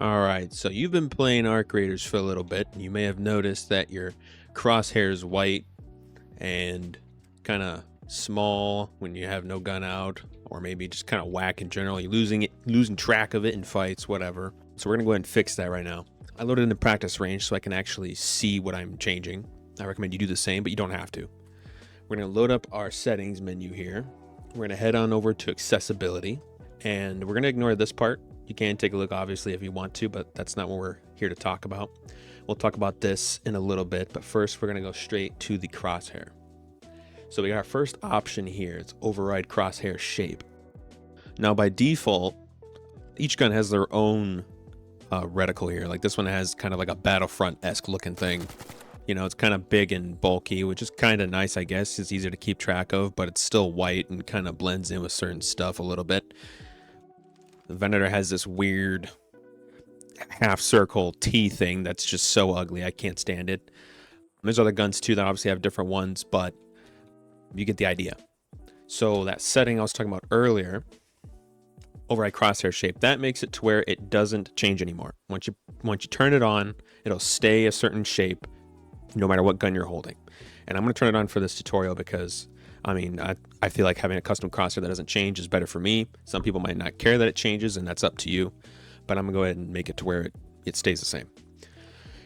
Alright, so you've been playing Arc Raiders for a little bit, and you may have noticed that your crosshair is white and kind of small when you have no gun out, or maybe just kind of whack in general. You're losing track of it in fights, whatever. So we're gonna go ahead and fix that right now. I loaded in the practice range so I can actually see what I'm changing. I recommend you do the same, but you don't have to. We're gonna load up our settings menu here. We're gonna head on over to accessibility, and we're gonna ignore this part. You can take a look, obviously, if you want to, but that's not what we're here to talk about. We'll talk about this in a little bit, but first we're going to go straight to the crosshair. So we got our first option here. It's override crosshair shape. Now, by default, each gun has their own reticle here. Like this one has kind of like a Battlefront-esque looking thing. You know, it's kind of big and bulky, which is kind of nice, I guess. It's easier to keep track of, but it's still white and kind of blends in with certain stuff a little bit. The Venator has this weird half circle T thing that's just so ugly. I can't stand it. There's other guns too that obviously have different ones, but you get the idea. So that setting I was talking about earlier, override crosshair shape, that makes it to where it doesn't change anymore. Once you turn it on, it'll stay a certain shape no matter what gun you're holding. And I'm going to turn it on for this tutorial because I mean, I feel like having a custom crosshair that doesn't change is better for me. Some people might not care that it changes, and that's up to you. But I'm going to go ahead and make it to where it stays the same.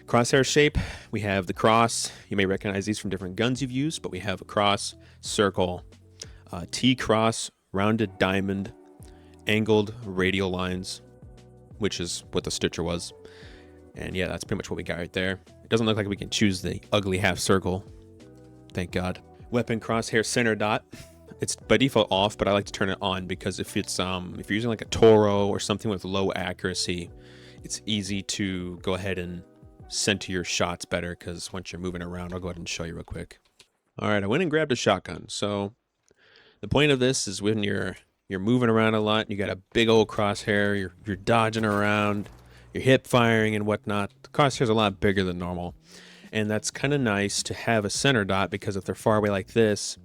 Crosshair shape, we have the cross. You may recognize these from different guns you've used, but we have a cross, circle, T-cross, rounded diamond, angled radial lines, which is what the Stitcher was. And yeah, that's pretty much what we got right there. It doesn't look like we can choose the ugly half circle. Thank God. Weapon crosshair center dot. It's by default off, but I like to turn it on because if you're using like a Toro or something with low accuracy, it's easy to go ahead and center your shots better because once you're moving around, I'll go ahead and show you real quick. All right, I went and grabbed a shotgun. So the point of this is when you're moving around a lot, and you got a big old crosshair, you're dodging around, you're hip firing and whatnot. The crosshair's a lot bigger than normal. And that's kind of nice to have a center dot because if they're far away like this,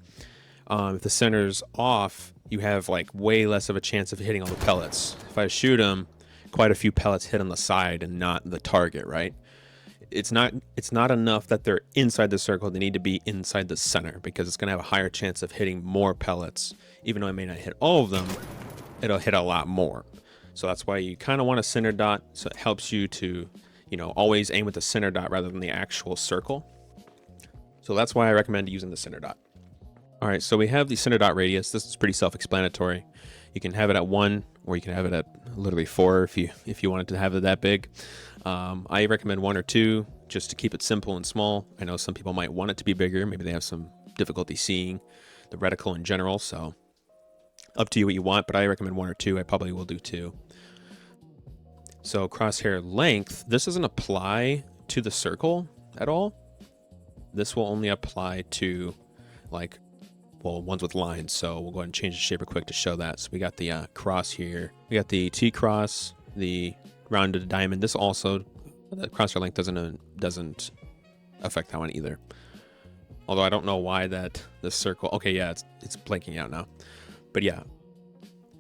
if the center's off, you have like way less of a chance of hitting all the pellets. If I shoot them, quite a few pellets hit on the side and not the target, right? It's not enough that they're inside the circle. They need to be inside the center because it's going to have a higher chance of hitting more pellets. Even though I may not hit all of them, it'll hit a lot more. So that's why you kind of want a center dot, so it helps you to, you know, always aim with the center dot rather than the actual circle. So that's why I recommend using the center dot. All right, so we have the center dot radius. This is pretty self-explanatory. You can have it at 1, or you can have it at literally 4 if you wanted to have it that big. I recommend 1 or 2 just to keep it simple and small. I know some people might want it to be bigger. Maybe they have some difficulty seeing the reticle in general, so up to you what you want, but I recommend 1 or 2. I probably will do 2. So crosshair length, this doesn't apply to the circle at all. This will only apply to like, well, ones with lines. So we'll go ahead and change the shape real quick to show that. So we got the cross here. We got the T-cross, the rounded diamond. This also, the crosshair length doesn't affect that one either. Although I don't know why that the circle, okay, yeah, it's blanking out now. But yeah,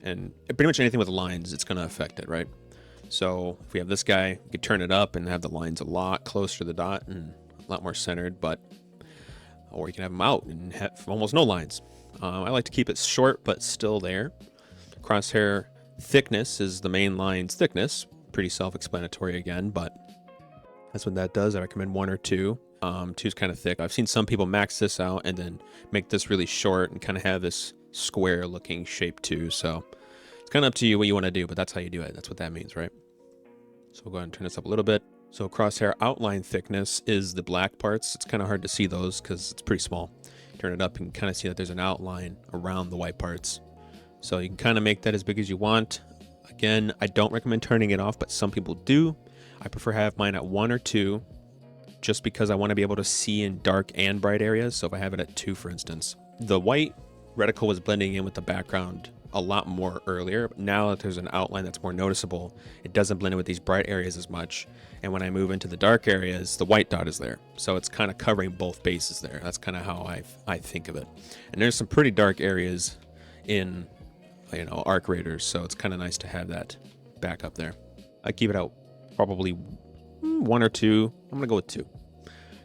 and pretty much anything with lines, it's going to affect it, right? So if we have this guy, you could turn it up and have the lines a lot closer to the dot and a lot more centered, or you can have them out and have almost no lines. I like to keep it short, but still there. Crosshair thickness is the main line's thickness. Pretty self-explanatory again, but that's what that does. I recommend 1 or 2. 2 is kind of thick. I've seen some people max this out and then make this really short and kind of have this square looking shape too. So it's kind of up to you what you want to do, but that's how you do it. That's what that means, right? So we'll go ahead and turn this up a little bit. So crosshair outline thickness is the black parts. It's kind of hard to see those because it's pretty small. Turn it up and kind of see that there's an outline around the white parts. So you can kind of make that as big as you want. Again, I don't recommend turning it off, but some people do. I prefer have mine at 1 or 2 just because I want to be able to see in dark and bright areas. So if I have it at 2, for instance, the white reticle was blending in with the background a lot more earlier, but now that there's an outline that's more noticeable, it doesn't blend in with these bright areas as much. And when I move into the dark areas, the white dot is there. So it's kind of covering both bases there. That's kind of how I think of it. And there's some pretty dark areas in, you know, Arc Raiders, so it's kind of nice to have that back up there. I keep it out probably 1 or 2. I'm going to go with 2.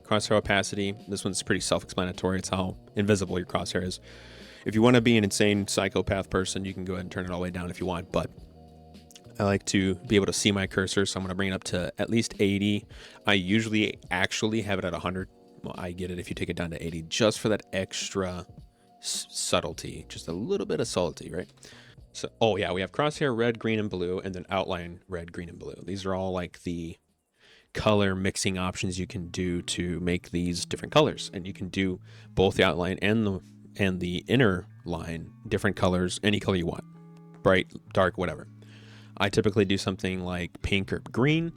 Crosshair opacity. This one's pretty self-explanatory. It's how invisible your crosshair is. If you want to be an insane psychopath person, you can go ahead and turn it all the way down if you want, but I like to be able to see my cursor, so I'm going to bring it up to at least 80. I usually actually have it at 100. Well, I get it if you take it down to 80, just for that extra subtlety, just a little bit of subtlety, right? So, oh yeah, we have crosshair red, green, and blue, and then outline red, green, and blue. These are all like the color mixing options you can do to make these different colors, and you can do both the outline and the inner line different colors, any color you want, bright, dark, whatever. I typically do something like pink or green.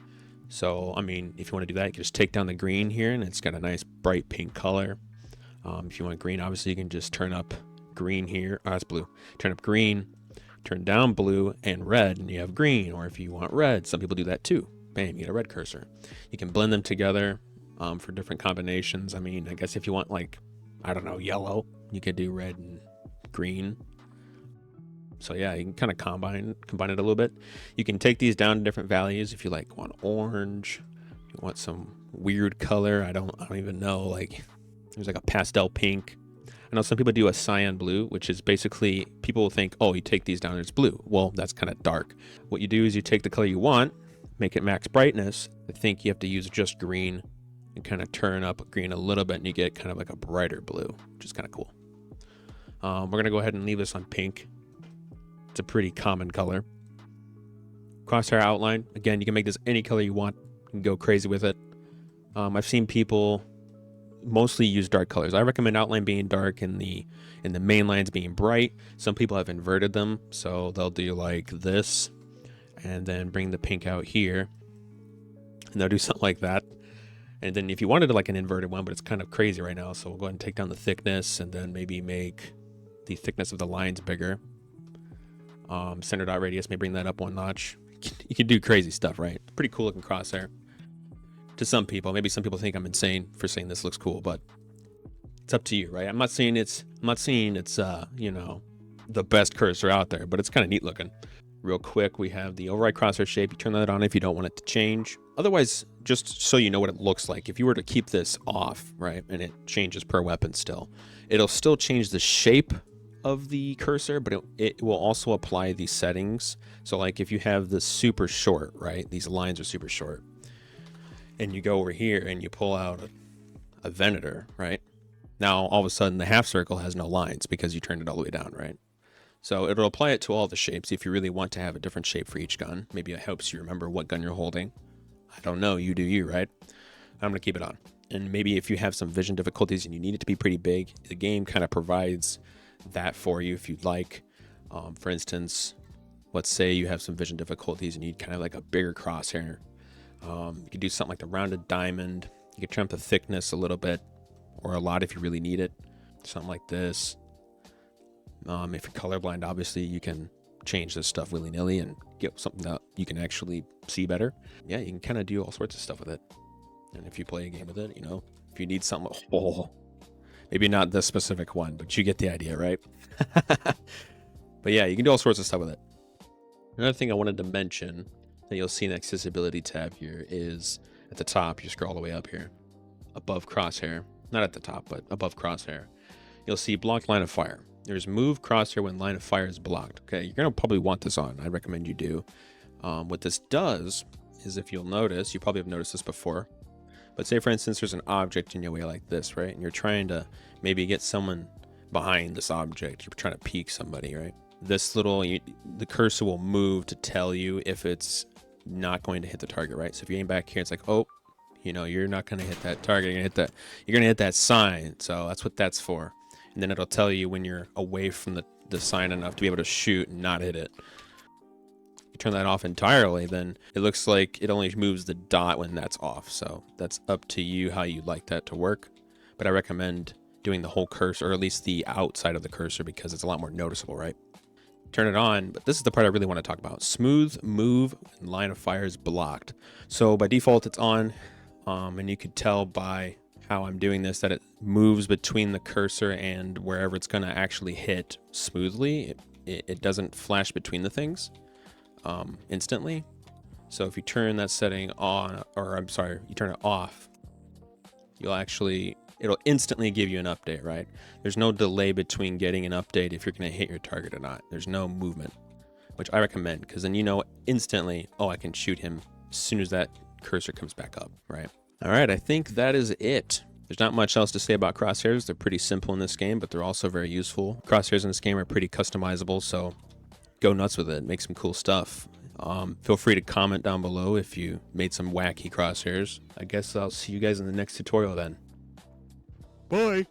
So I mean, if you want to do that, you can just take down the green here and it's got a nice bright pink color. If you want green, obviously you can just turn up green here. Oh, that's blue. Turn up green, turn down blue and red, and you have green. Or if you want red, some people do that too. Bam, you get a red cursor. You can blend them together for different combinations. I mean, I guess if you want, like, I don't know, yellow, you could do red and green. So yeah, you can kind of combine it a little bit. You can take these down to different values if you want orange, you want some weird color. I don't even know, like there's like a pastel pink. I know some people do a cyan blue, which is basically, people will think, oh, you take these down and it's blue. Well, that's kind of dark. What you do is you take the color you want, make it max brightness. I think you have to use just green and kind of turn up green a little bit, and you get kind of like a brighter blue, which is kind of cool. We're going to go ahead and leave this on pink. It's a pretty common color. Crosshair outline. Again, you can make this any color you want. You can go crazy with it. I've seen people mostly use dark colors. I recommend outline being dark and the main lines being bright. Some people have inverted them, so they'll do like this and then bring the pink out here, and they'll do something like that. And then if you wanted like an inverted one, but it's kind of crazy right now, so we'll go ahead and take down the thickness and then maybe make the thickness of the lines bigger. Center dot radius, may bring that up 1 notch. You can do crazy stuff, right? Pretty cool looking crosshair to some people. Maybe some people think I'm insane for saying this looks cool, but it's up to you, right? I'm not saying it's you know, the best cursor out there, but it's kind of neat looking. Real quick, we have the override crosshair shape. You turn that on if you don't want it to change. Otherwise, just so you know what it looks like, if you were to keep this off, right, and it changes per weapon still, it'll still change the shape of the cursor, but it will also apply these settings. So like if you have this super short, right, these lines are super short, and you go over here and you pull out a Venator, right, now all of a sudden the half circle has no lines because you turned it all the way down, right? So it'll apply it to all the shapes if you really want to have a different shape for each gun. Maybe it helps you remember what gun you're holding. I don't know, you do you, right? I'm gonna keep it on. And maybe if you have some vision difficulties and you need it to be pretty big, the game kind of provides that for you if you'd like. For instance, let's say you have some vision difficulties and you need kind of like a bigger crosshair. You could do something like the rounded diamond. You could turn up the thickness a little bit, or a lot if you really need it. Something like this. If you're colorblind, obviously you can change this stuff willy-nilly and get something that you can actually see better. Yeah, you can kind of do all sorts of stuff with it. And if you play a game with it, you know, if you need something, maybe not this specific one, but you get the idea, right? But yeah, you can do all sorts of stuff with it. Another thing I wanted to mention that you'll see in the accessibility tab here is at the top, you scroll all the way up here, above crosshair, not at the top, but above crosshair, you'll see blocked line of fire. There's move crosshair when line of fire is blocked. Okay, you're gonna probably want this on. I recommend you do. What this does is, if you'll notice, you probably have noticed this before, but say for instance there's an object in your way like this, right? And you're trying to maybe get someone behind this object. You're trying to peek somebody, right? This the cursor will move to tell you if it's not going to hit the target, right? So if you aim back here, it's like, oh, you know, you're not gonna hit that target. You're gonna hit that sign. So that's what that's for. And then it'll tell you when you're away from the sign enough to be able to shoot and not hit it. You turn that off entirely, then it looks like it only moves the dot when that's off. So that's up to you how you like that to work. But I recommend doing the whole cursor, or at least the outside of the cursor, because it's a lot more noticeable, right? Turn it on, but this is the part I really want to talk about. Smooth move when line of fire is blocked. So by default, it's on, and you could tell by how I'm doing this that it moves between the cursor and wherever it's going to actually hit smoothly. It doesn't flash between the things instantly. So if you turn that setting on, or I'm sorry, you turn it off, it'll instantly give you an update, right? There's no delay between getting an update if you're going to hit your target or not. There's no movement, which I recommend, because then you know instantly, oh, I can shoot him as soon as that cursor comes back up, right? All right, I think that is it. There's not much else to say about crosshairs. They're pretty simple in this game, but they're also very useful. Crosshairs in this game are pretty customizable, so go nuts with it. Make some cool stuff. Feel free to comment down below if you made some wacky crosshairs. I guess I'll see you guys in the next tutorial then. Bye!